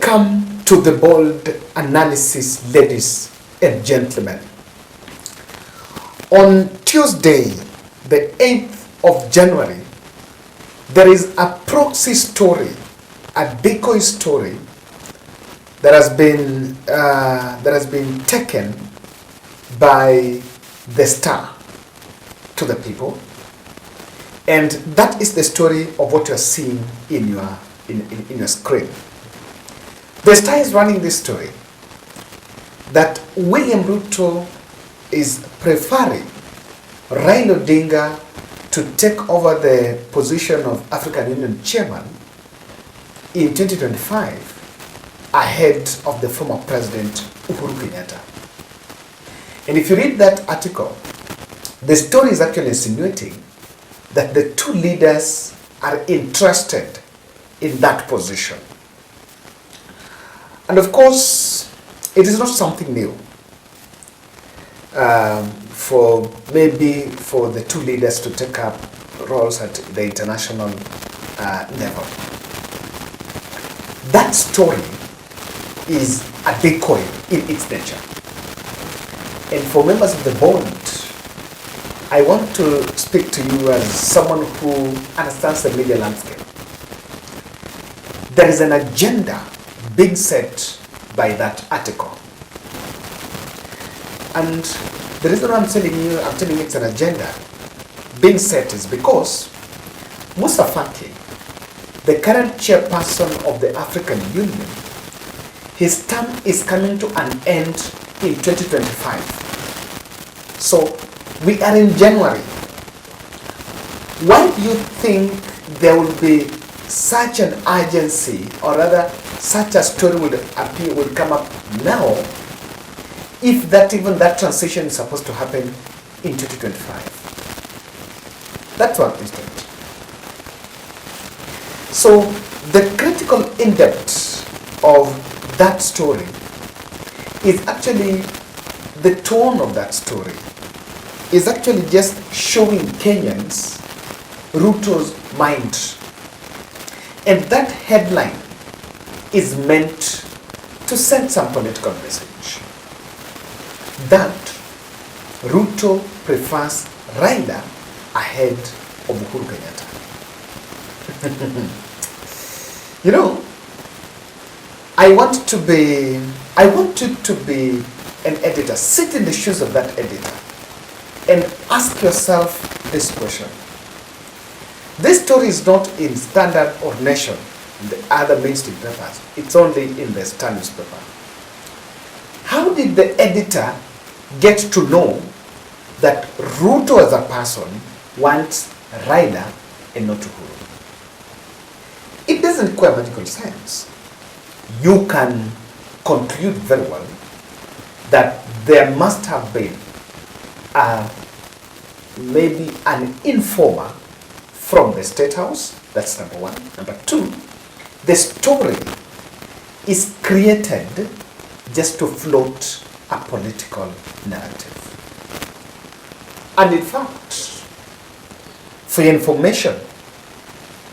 Welcome to the bold analysis, ladies and gentlemen. On Tuesday, the 8th of January, there is a proxy story, a decoy story that has been taken by the Star to the people, and that is the story of what you are seeing in your screen. The Star is running this story that William Ruto is preferring Raila Odinga to take over the position of African Union chairman in 2025 ahead of the former president Uhuru Kenyatta. And if you read that article, the story is actually insinuating that the two leaders are interested in that position. And of course, it is not something new for the two leaders to take up roles at the international level. That story is a decoy in its nature. And for members of the board, I want to speak to you as someone who understands the media landscape. There is an agenda being set by that article. And the reason I'm telling you it's an agenda being set is because Musa Faki, the current chairperson of the African Union, his term is coming to an end in 2025. So we are in January. Why do you think there will be such an urgency, or rather such a story would come up now, if even that transition is supposed to happen in 2025? That's one instant. So the critical in-depth of that story is actually the tone of that story is actually just showing Kenyans Ruto's mind. And that headline is meant to send some political message that Ruto prefers Raila ahead of Uhuru Kenyatta. You know, I want you to be an editor. Sit in the shoes of that editor and ask yourself this question. This story is not in Standard or Nation, the other mainstream papers. It's only in the Star newspaper. How did the editor get to know that Ruto as a person wants Raila and not Uhuru? It doesn't require magical sense. You can conclude very well that there must have been maybe an informer from the State House. That's number one. Number two, the story is created just to float a political narrative. And in fact, for your information,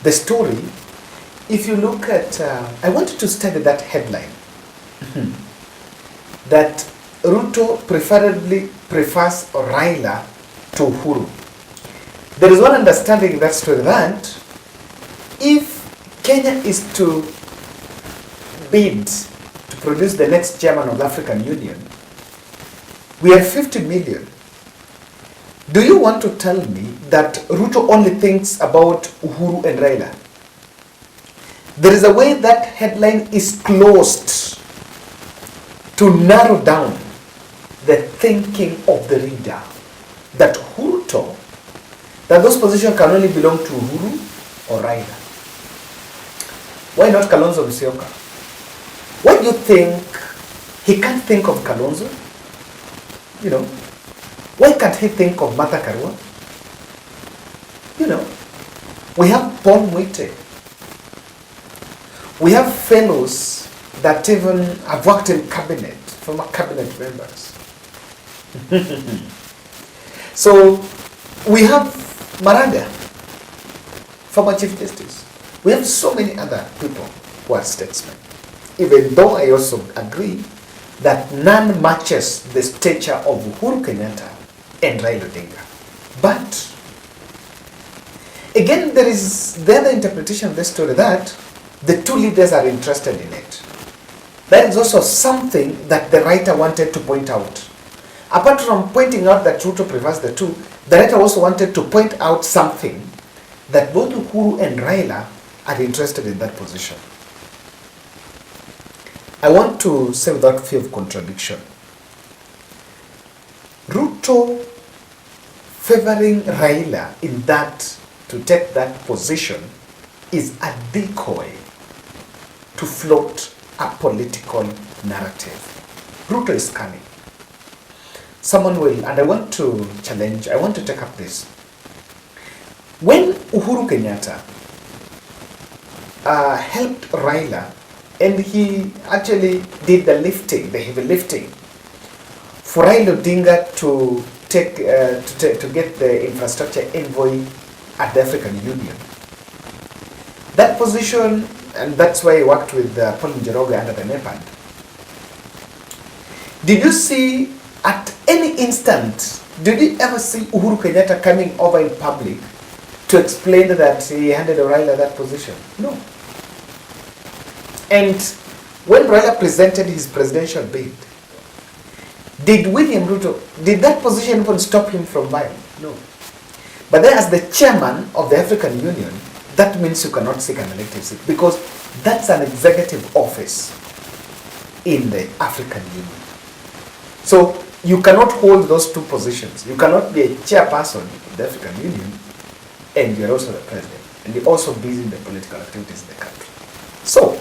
the story, if you look at, I want you to study that headline, that Ruto preferably prefers Raila to Uhuru. There is one understanding in that story that if Kenya is to bid to produce the next chairman of the African Union, we are 50 million. Do you want to tell me that Ruto only thinks about Uhuru and Raila? There is a way that headline is closed to narrow down the thinking of the reader that Ruto, that those positions can only belong to Uhuru or Raila. Why not Kalonzo Musyoka? Why do you think he can't think of Kalonzo? You know, why can't he think of Martha Karua? You know, we have Paul Mwite. We have fellows that even have worked in cabinet, former cabinet members. So we have Maraga, former Chief Justice. We have so many other people who are statesmen. even though I also agree that none matches the stature of Uhuru Kenyatta and Raila Odinga. But again, there is the other interpretation of this story that the two leaders are interested in it. That is also something that the writer wanted to point out. Apart from pointing out that Ruto prefers the two, the writer also wanted to point out something, that both Uhuru and Raila are interested in that position. I want to say without fear of contradiction, Ruto favoring Raila in that, to take that position, is a decoy to float a political narrative. Ruto is cunning. Someone will, and I want to challenge, I want to take up this. When Uhuru Kenyatta helped Raila, and he actually did the lifting, the heavy lifting, for Raila Odinga to get the infrastructure envoy at the African Union. That position, and that's why he worked with Poli under the NEPAD. Did you see at any instant, did you ever see Uhuru Kenyatta coming over in public to explain that he handed Raila that position? No. And when Raila presented his presidential bid, did William Ruto, did that position even stop him from buying? No. But then as the chairman of the African Union, that means you cannot seek an elective seat, because that's an executive office in the African Union. So you cannot hold those two positions. You cannot be a chairperson of the African Union and you're also the president, and you're also busy in the political activities in the country. So,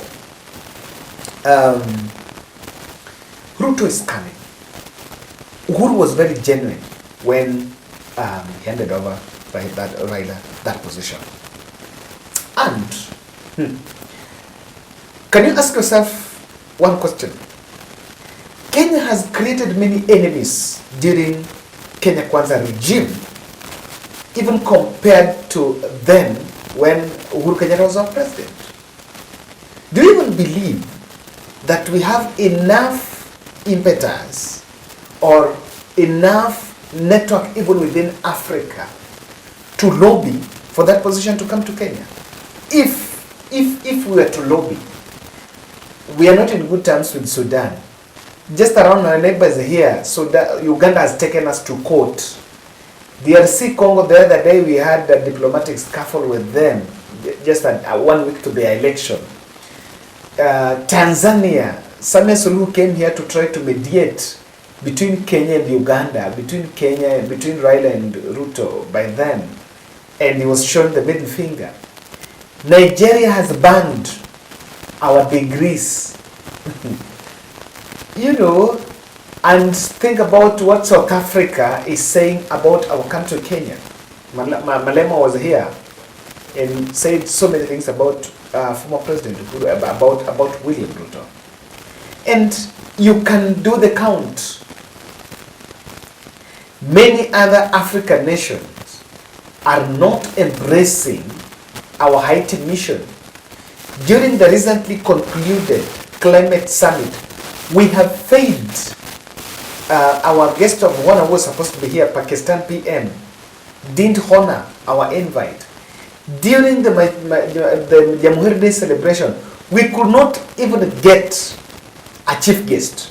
Ruto is cunning. Uhuru was very genuine when he handed over Raila that position. And can you ask yourself one question? Kenya has created many enemies during Kenya Kwanza regime, even compared to then when Uhuru Kenyatta was our president. Do you even believe that we have enough impetus or enough network even within Africa to lobby for that position to come to Kenya? If we were to lobby, we are not in good terms with Sudan. Just around our neighbors here, so that Uganda has taken us to court. DRC Congo, the other day we had a diplomatic scuffle with them, just 1 week to the election. Tanzania, Samia Suluhu came here to try to mediate between Kenya and Uganda, between Raila and Ruto by then, and he was shown the middle finger. Nigeria has banned our degrees. You know, and think about what South Africa is saying about our country, Kenya. Malema was here and said so many things about former President Uhuru, about William Ruto. And you can do the count. Many other African nations are not embracing our Haiti mission. During the recently concluded climate summit, we have failed. Our guest of honor was supposed to be here, Pakistan PM, didn't honor our invite. During the Jamhuri Day celebration, we could not even get a chief guest.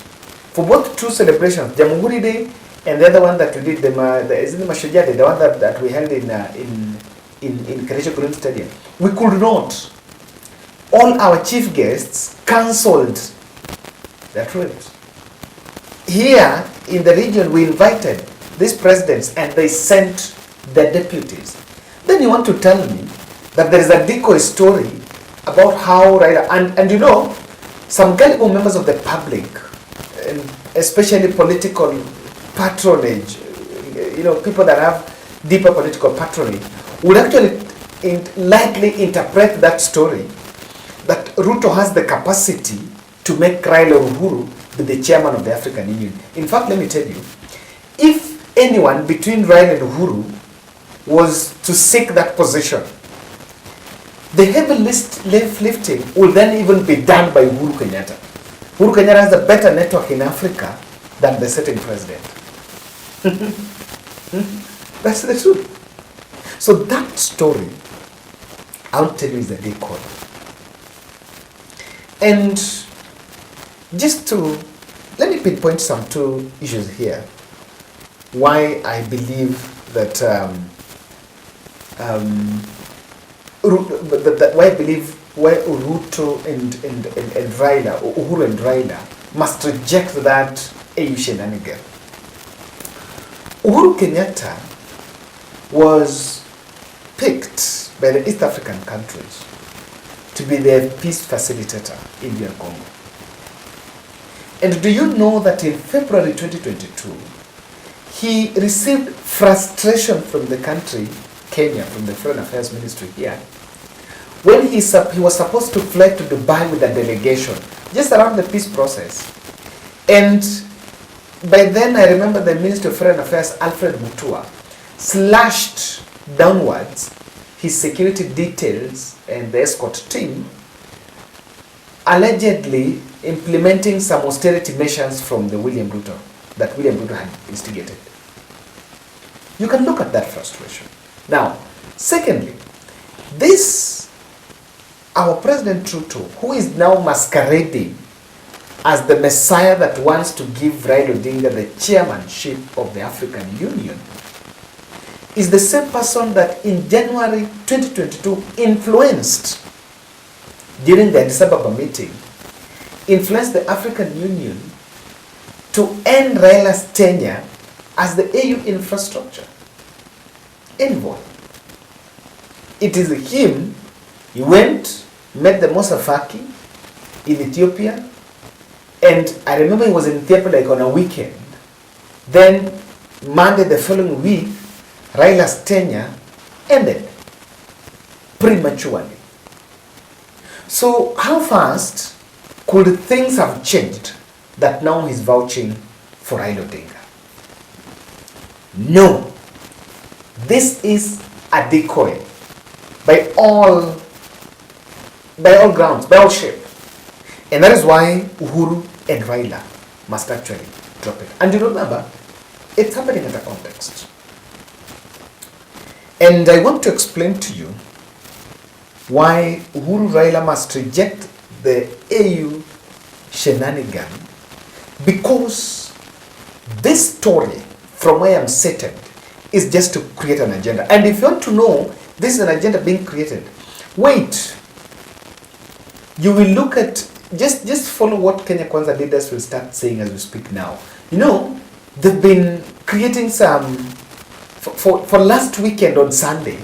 For both two celebrations, Jamhuri Day and the other one that we did, the Mashujaa Day, the one that we held in Kericho Green Stadium, we could not. All our chief guests cancelled their trips. Here in the region, we invited these presidents and they sent their deputies. Then you want to tell me that there is a decoy story about how Raila, and you know, some gullible members of the public, and especially political patronage, you know, people that have deeper political patronage, would actually likely interpret that story that Ruto has the capacity to make Raila Uhuru be the chairman of the African Union. In fact, let me tell you, if anyone between Raila and Uhuru was to seek that position, The heavy lifting will then even be done by Uhuru Kenyatta. Uhuru Kenyatta has a better network in Africa than the sitting president. That's the truth. So that story, I'll tell you, is a decoy. And just to, let me pinpoint some two issues here. Why I believe that, why Ruto and Raila, Uhuru and Raila must reject that AU shenanigan. Uhuru Kenyatta was picked by the East African countries to be their peace facilitator in DR Congo. And do you know that in February 2022, he received frustration from the country, Kenya, from the Foreign Affairs Ministry here, when he was supposed to fly to Dubai with a delegation, just around the peace process. And by then, I remember the Minister of Foreign Affairs, Alfred Mutua, slashed downwards his security details and the escort team, allegedly implementing some austerity measures from the William Ruto, that William Ruto had instigated. You can look at that frustration. Now, secondly, our President Ruto, who is now masquerading as the messiah that wants to give Raila Odinga the chairmanship of the African Union, is the same person that in January 2022 influenced, during the Addis Ababa meeting, influenced the African Union to end Raila's tenure as the AU infrastructure envoy. It is him. He went, met the Mosafaki in Ethiopia, and I remember he was in Ethiopia like on a weekend. Then Monday the following week, Raila's tenure ended prematurely. So how fast could things have changed that now he's vouching for Raila Odinga? No. This is a decoy by all grounds, by all shape. And that is why Uhuru and Raila must actually drop it. And you remember, it's happening in the context. And I want to explain to you why Uhuru Raila must reject the AU shenanigan, because this story, from where I'm seated, is just to create an agenda. And if you want to know this is an agenda being created, wait. You will look at, just follow what Kenya Kwanza leaders will start saying as we speak now. You know, they've been creating some, for last weekend on Sunday,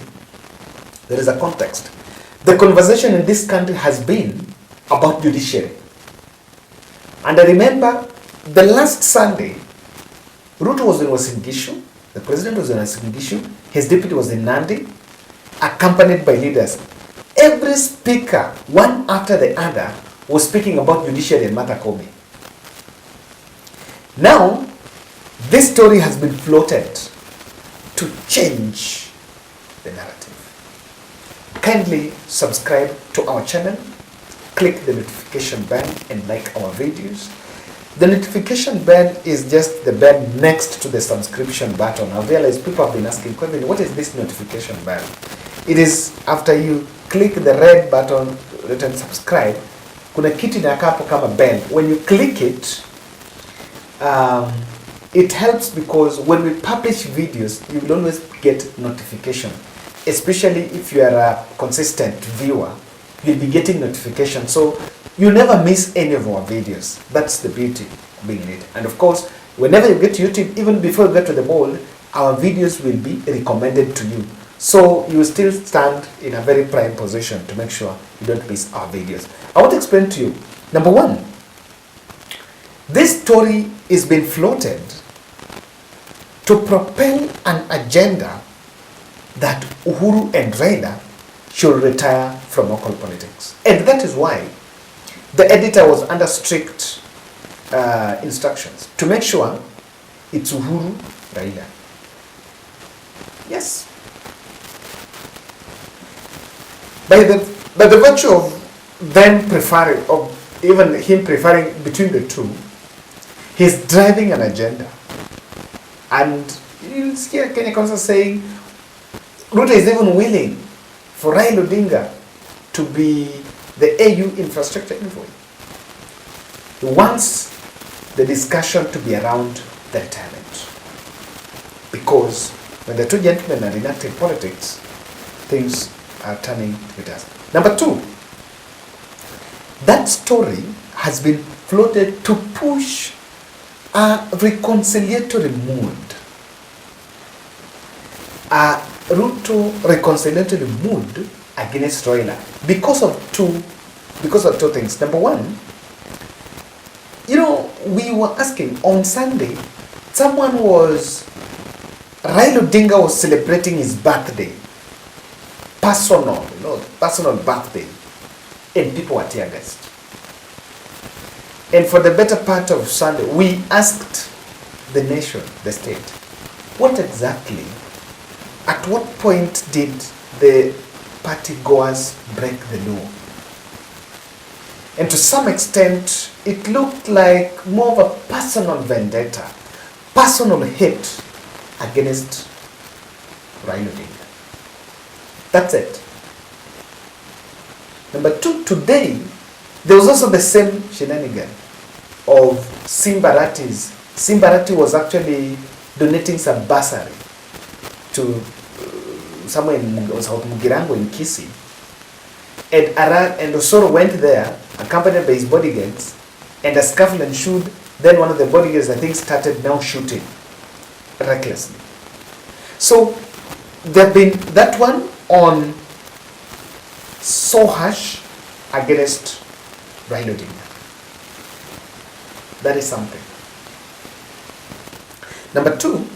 there is a context. The conversation in this country has been about judiciary. And I remember the last Sunday, Ruto was in Uasin Gishu, the president was in Uasin Gishu, his deputy was in Nandi, accompanied by leaders. Every speaker, one after the other, was speaking about judiciary and Martha Koome. Now, this story has been floated to change the narrative. Kindly subscribe to our channel, click the notification bell and like our videos. The notification bell is just the bell next to the subscription button. I realize people have been asking, what is this notification bell? It is after you click the red button written subscribe, kuna kitu inakaa hapo kama bell. When you click it, it helps because when we publish videos, you will always get notification. Especially if you are a consistent viewer, you'll be getting notification. So you never miss any of our videos. That's the beauty of being in it. And of course, whenever you get to YouTube, even before you get to the board, our videos will be recommended to you. So you will still stand in a very prime position to make sure you don't miss our videos. I want to explain to you. Number one, this story is being floated to propel an agenda that Uhuru and Raila should retire from local politics. And that is why the editor was under strict instructions to make sure it's Uhuru, Raila. Yes. By the But the virtue of them preferring, or even him preferring between the two, he's driving an agenda. And you'll hear Kenya Council saying, Ruto is even willing for Raila Odinga to be the AU infrastructure envoy. He wants the discussion to be around the retirement. Because when the two gentlemen are enacting politics, things are turning to dust. Number two, that story has been floated to push a reconciliatory mood. A Ruto reconciliatory mood against Raila because of two things. Number one, we were asking on Sunday, Raila Odinga was celebrating his birthday, personal birthday, and people were tear gassed. And for the better part of Sunday, we asked the nation, the state, what exactly, at what point did the party goers break the law? And to some extent, it looked like more of a personal vendetta, personal hate against Raila Odinga. That's it. Number two, today, there was also the same shenanigan of Simbarati's. Simbarati was actually donating some bursary to somewhere in South Mugirango in Kisii. And Osoro went there, accompanied by his bodyguards, and a scuffle ensued. Then one of the bodyguards, I think, started now shooting recklessly. So there have been that one on so harsh against Raila Odinga. That is something. Number two,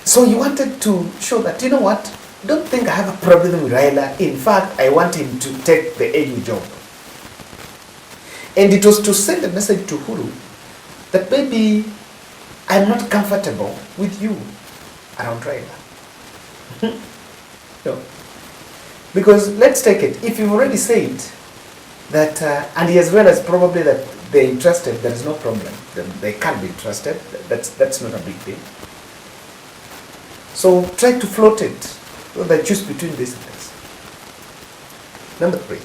so he wanted to show that, you know what, don't think I have a problem with Raila. In fact, I want him to take the AU job. And it was to send a message to Uhuru that maybe I'm not comfortable with you around Raila. No. Because let's take it, if you've already said that, and he has realized probably that they're interested, there is no problem. They can't be interested, that's not a big deal. So try to float it, so that choose between these things. Number three,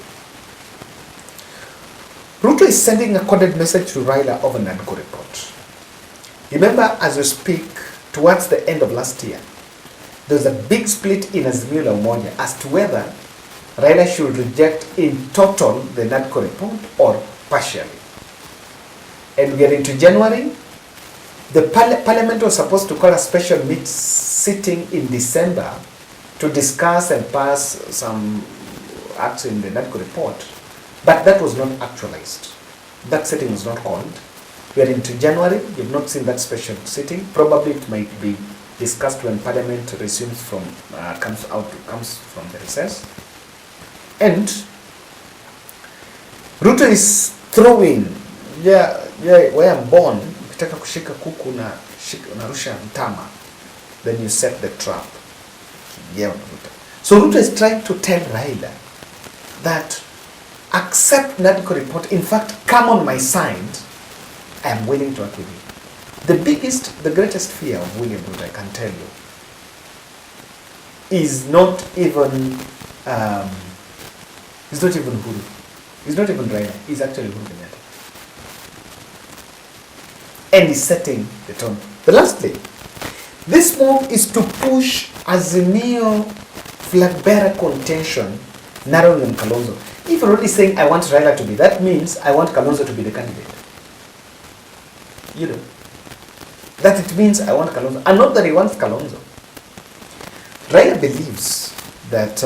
Ruto is sending a coded message to Raila of a NADCO report. Remember, as we speak, towards the end of last year, there was a big split in Azimio la Umoja as to whether Raila should reject in total the NADCO report or partially. And we are into January. The parliament was supposed to call a special sitting in December to discuss and pass some acts in the NADCO report, but that was not actualized. That sitting was not called. We are into January. You have not seen that special sitting. Probably it might be discussed when Parliament resumes comes from the recess. And Ruto is throwing, where I'm born, ukitaka kushika kuku unarusha mtama, then you set the trap. So Ruto is trying to tell Raila that accept NADCO report, in fact, come on my side, I am willing to work with you. The greatest fear of William Ruto, I can tell you, is not even Uhuru. He's not even Raila. He's actually Uhuru Kenyatta. And he's setting the tone. The last thing, this move is to push Azimio flag bearer contention narrowing on Kalonzo. If you're already saying I want Raila to be, that means I want Kalonzo to be the candidate. That it means I want Kalonzo. And not that he wants Kalonzo. Raila believes that,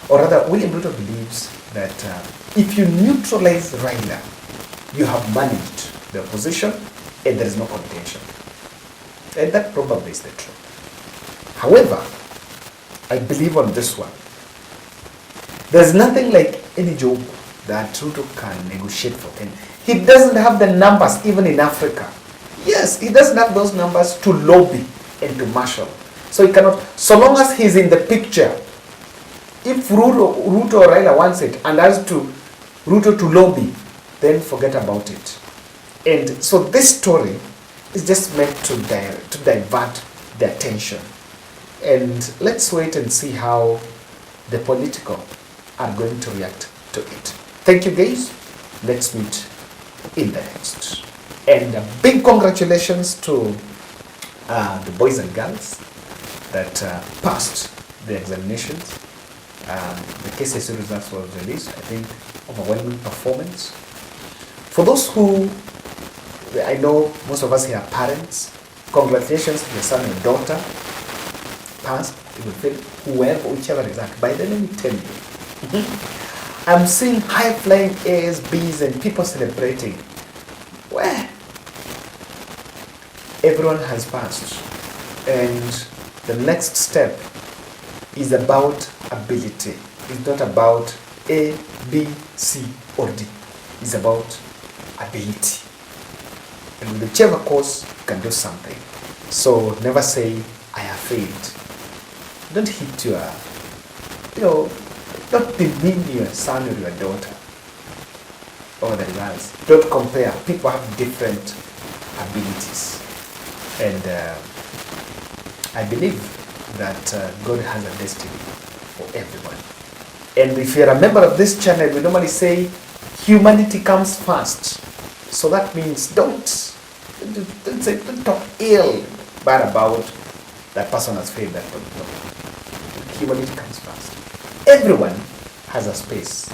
or rather William Ruto believes that if you neutralize Raila, you have managed the opposition and there is no contention. And that probably is the truth. However, I believe on this one. There's nothing like any job that Ruto can negotiate for Kenya. He doesn't have the numbers even in Africa. Yes, he doesn't have those numbers to lobby and to marshal. So he cannot, so long as he's in the picture, if Ruto or Raila wants it and has to Ruto to lobby, then forget about it. And so this story is just meant to divert the attention. And let's wait and see how the political are going to react to it. Thank you guys. Let's meet in the next. And a big congratulations to the boys and girls that passed the examinations. The KCSE results were released. I think overwhelming performance. For those who, I know most of us here are parents, congratulations to your son and daughter. Passed, you will feel whoever, whichever result. By then, let me tell you, I'm seeing high flying A's, B's, and people celebrating. Where everyone has passed, and the next step is about ability. It's not about A, B, C, or D. It's about ability. And with whichever course, you can do something. So never say, I have failed. Don't hit your, don't demean your son or your daughter or the results. Don't compare. People have different abilities. And I believe that God has a destiny for everyone. And if you're a member of this channel, we normally say humanity comes first. So that means don't talk ill, bad about that person has failed that. No. Humanity comes first. Everyone has a space.